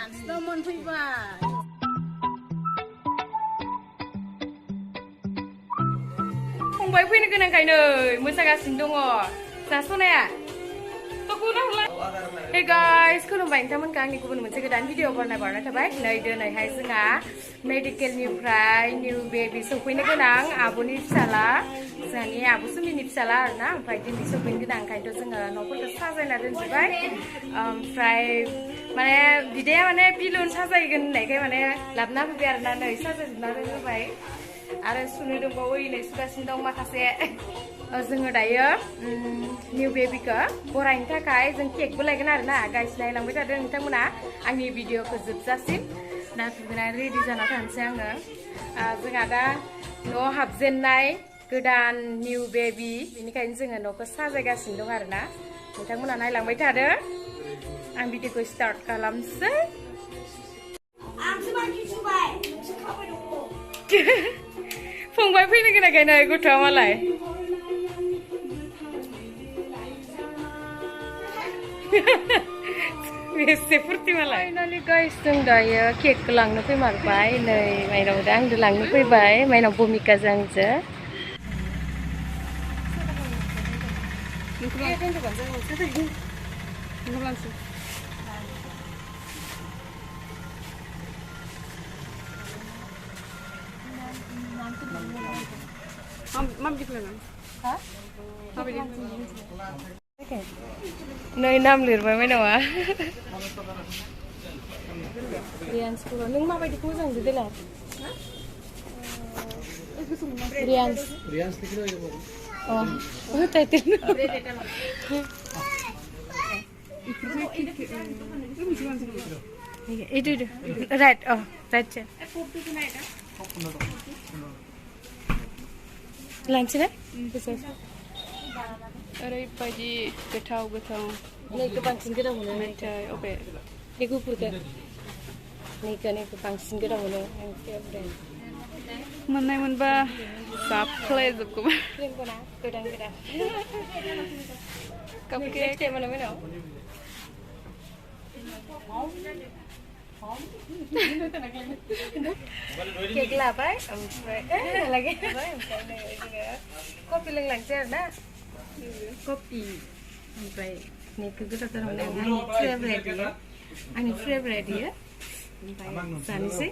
Teman pribadi. Fungbai fini kena kaino, musagasin dongo. Sasona ya. Hey guys, खुलुमबाय नोंथांमोनखौ आंनि गुबुन मोनसे गोदान भिडिअ बानायबावनाय थाबाय नै दिनैहाय जोंहा मेडिकेलनिफ्राय निउ बेबी सफैनो गोनां आब'नि फिसाला जोंहानि आब' सुमिनि फिसाला आरोना ओमफ्राय दिनै सफैनो गोनां ओंखायनोथ' जोङो न'फोरखौ साजायना दोनजोबबाय ओमफ्राय माने बिदाया माने बिलुन साजायगोन होननायखाय माने लाबोना फैबाय आरोना नै साजायजोबना दोनबाय आरो सुनो दंबावो नै सुगासिनो दं माखासे जोङो दायो निउ बेबीखौ बरायनो थाखाय जों केकबो लायगोन आरोना गाइस नायलांबाय थादों नोंथांमोना आंनि भिडिअखौ जोबजासिम दा दुगैनानै रेडि जाना थानोसै आङो जोंहा दा न'आव हाबजेननाय गोदान निउ बेबी बेनिखायनो जोङो न'खौ साजायगासिनो दं आरोना नोंथांमोना नायलांबाय थादों आं भिडिअखौ स्टार्ट खालामसै फंबाय फैनो गोनांखायनो गथ'आ मालाय बेसे फुरथि मालाय फाइनालि गाइस जों दायो केकखौ लांनो फैमारबाय नै माइनाव दा आंजों लांनो फैबाय माइनाव भूमिकाजों आंजों नै नाम लिरबाय माइनावा रियान्स बर' नों माबायदिखौ मोजां मोनो देलाय रियान्स अ title itu right oh right लांसै ना ओरैबायदि गोथाव गोथाव नैखौ बांसिन गोथाव मोनो मेथाइ अबे बे गुफुरखौ नैखौ बांसिन गोथाव मोनो आं फेभरेट मोननाय मोनबा जाफ्लेजोबगौमोन क्रिमखौना गोदान गोदान कापकेक फिथाइ मोनो मेनाव केक लाबाय ओमफ्राय लागे ओमफ्राय नै जोङो कफि लोंलांसै आरोना कफि ओमफ्राय नेकखौ गोथाव गोथाव मोनो आंनि फेभरेट बियो ओमफ्राय जानोसै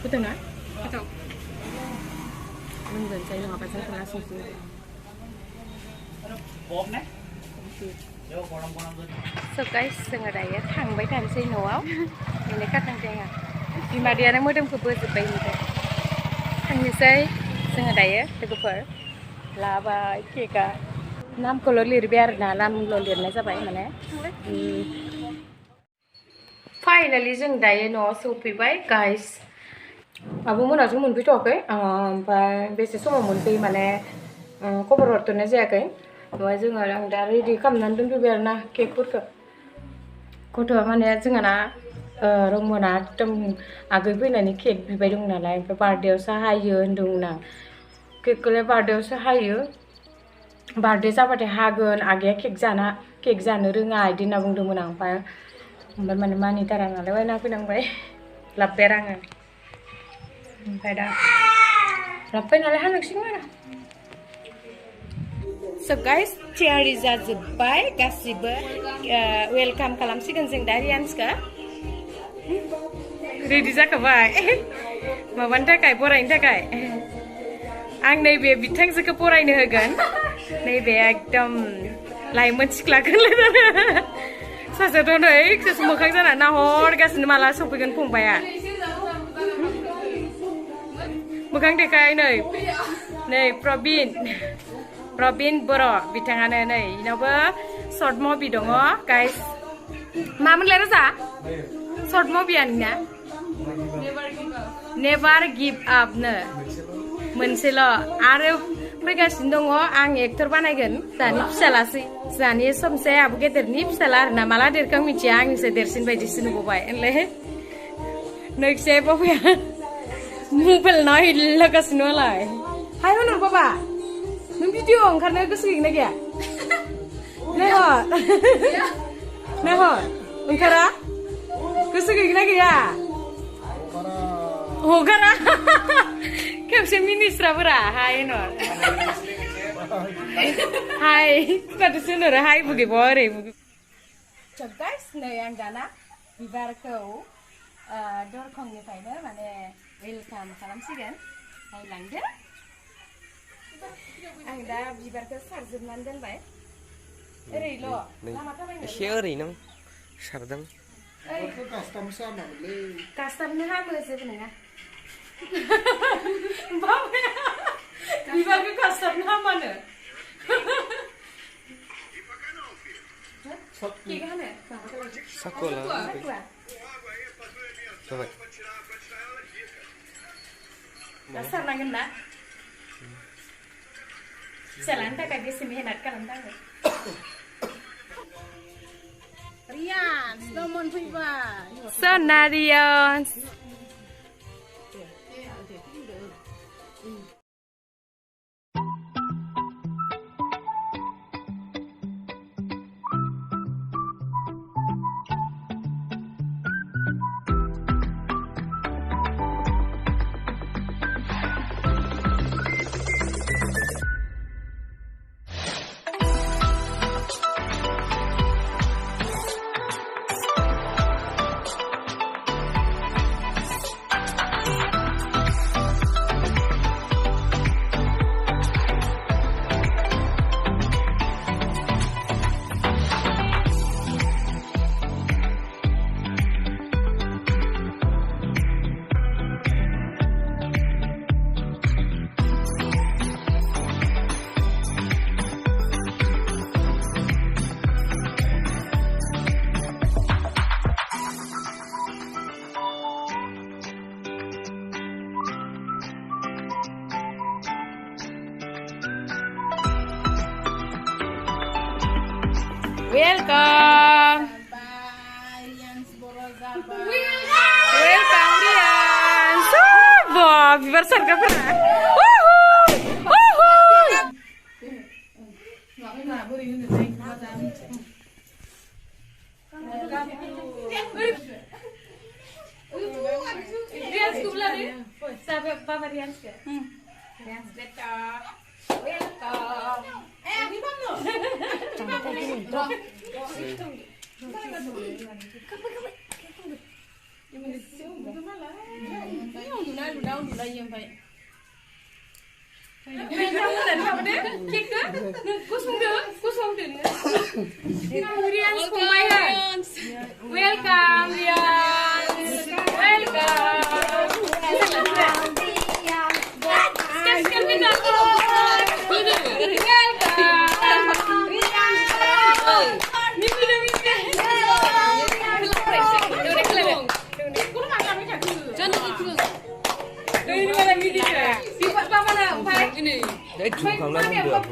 गोथाव ना गोथाव लोंगोन जाय नङाबा जों खोनासंसै So guys, जोङो दायो थांबाय थानोसै न'आव बेनो खाथांसै आंहा बिमा दैयानो मोदोमखौ बोजोब्बाय ओमफ्राय थांनोसै जोङो दायो लोगोफोर लाबाय केकआ नामखौल' लिरबाय आरोना नामल' लिरनाय जाबाय माने फाइनालि जों दायो न'आव सफैबाय गाइस आब'मोनाथ' मोनफैथ'वाखै ओमफ्राय बेसे समाव मोनफैयो माने खबर हरथ'नाय जायाखै ओमफ्राय जोङो आं दा रेडि खालामनानै दोनफैबाय आरोना केकफोरखौ गथ'आ माने जोंहाना रंमना एकदम आगै फैनानै केक बिबाय दं नालाय ओमफ्राय बार्थडेआवसो हायो होन्दोंमोन आं केकखौलाय बार्थडेआवसो हायो बार्थडे जाबाथाय हागोन आगैया केक जानो रोङा बिदि होनना बुंदोंमोन आं ओमफ्राय माने मानिथारा नालाय बायना फैनांबाय लाबबाय आरो आङो ओमफ्राय दा लाबबाय नालाय हानांसिगोन आरो So guys, थियारि जाजोब्बाय गासिबो वेलकाम खालामसिगोन जों दा रियान्सखौ रेडि जाखाबाय माबानि थाखाय बरायनो थाखाय आं नैबे बिथांजोखौ बरायनो होगोन नैबे एकदम लाइमोन सिख्लाखौलाय सासेयाथ' नै मोखां जाना नाहरगासिनो माला सफैगोन फंबाया मोखां देखाय नै प्रबिन बर' बिथाङानो नै इनावबो सर्ट मुभि दङ गाइस मामोनलाय रोजा सर्ट मुभिया नोंना नेभार गिभ आप नो मोनसेल' आरो फैगासिनो दङ आं एक्टर बानायगोन जानि फिसालासै जानि समसे आबो गेदेरनि फिसाला आरोना माला देरखां मिथिया आंनिसाय देरसिन बायदिसो नुबाय होनलाय नोंसे बावैया मबाइल नायलागासिनो मालाय Hai honor Papa. Nung video oंखारनो गोसो गैगोना गैया? Nehot. Nehot. Oंखारा? गोसो गैगोना गैया? हगारा. खेबसे मिनिस्राफोरा हाय honor. Hai, pada sunur hai bugi bore bugi. Coba guys, nih yang dana bibarku dorkongनिफ्रायनो माने welcome खालामसिगोन. Hai langdो. Ang दा बिबारखौ सारजोबनानै दोनबाय. ओरैल' लामा थाबायनो. एसे ओरैनो सारदों. कास्टमनो हामो जेबो नङा. बाबाया बिबारखौ कास्टमनो हामानो. Sakola. Coba. Dasar nangin nak. Jalan tak kayak sini hendak kan tak. Rian, nomor berapa? Sonarian. Welcome. Welcome Rian. Wah, bibar sarga pernah. Rian sekolah ni. Sampai Papa Rian sekolah. Rian sekolah. Welcome. Ini mana? Sampai gini. Welcome, Đấy chụp không lên không được.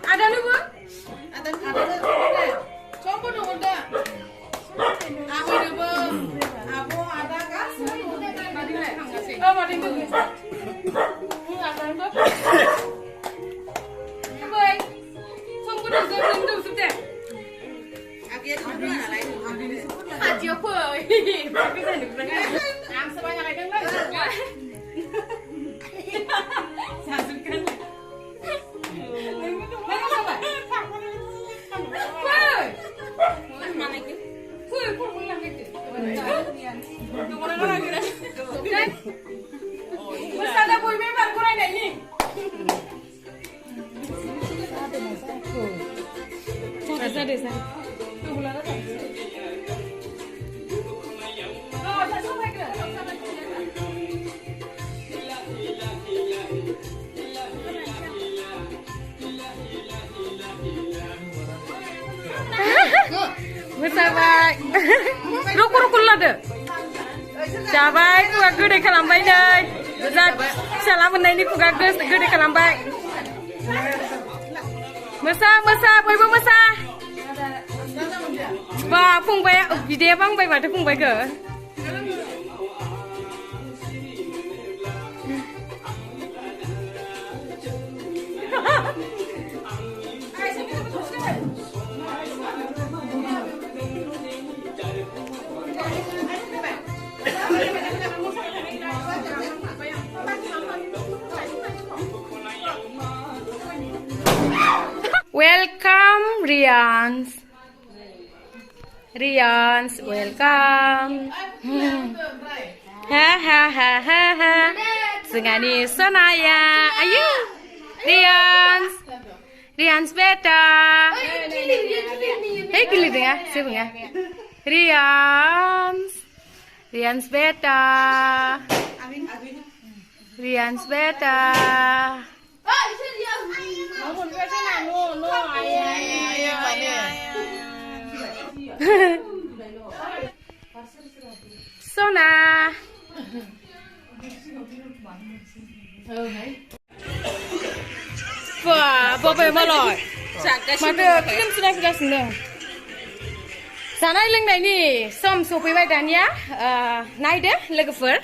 Ada lu bu? Ada. Coba dong udah. Aku ada bu. Aku ada kas. Oh mati dulu. Ada bu. Boy. Coba dong sebelum itu sudah. Akhirnya sudah lain. Aja boy. Tapi saya nih berangkat. Yang sebanyak itu enggak. Sasukan. जादो जाबाय खुगा गोदै खालामबाय नै फिसाला मोननायनि खुगा गोदै खालामबाय मोसा मोसा बयबो मोसा बा फंबाया बिदाया बांबाय माथो फंबायखो Welcome, Rians. Rians, welcome. Ha ha ha ha ha. Sengani Sonaya. Ayo, Rians. Rians beta. Hey, gili dengar, siapa ya? Rians. Rians beta. Rians beta. Sona. Wah, bapak malah. Mata film sudah seneng. Sana lengan ini, sopir dania, naidw logofer.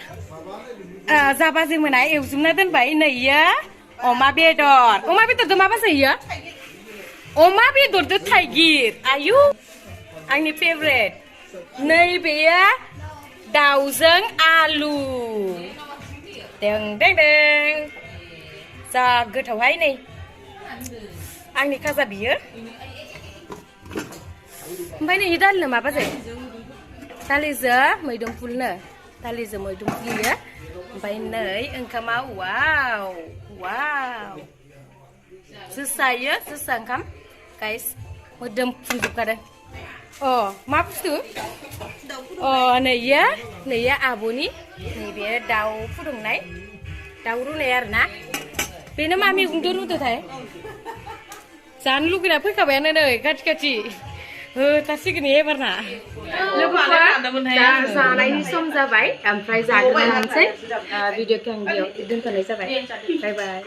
Zaba zemenai, uzumna dan bayi nih ya. Oma bedor tuh apa sih ya? Oma bedor tuh tiger. Ayo, ini favorite. Nih ya, jwngha alu. Deng deng deng. Sangat hawai nih. Ini kaza biar. Mbak ini dal nama apa sih? Taliza, maidum pulna. Taliza maidum pul ya. Mbak ini engkau mau wow. Wow. Susah ya, susah kan? Guys, mudem tunjuk kada. Oh, maaf tuh. Oh, nih ya aboni. Nih biar daun fudung naik. Daun layar na. Bina mami undur tuh thay. Jangan lu kira apa kabarnya nih, kaci. Tasik gini ya pernah. Lupa, sana ini som zabai, ampai zagan nanti video kang dia, itu nih zabai. Bye bye.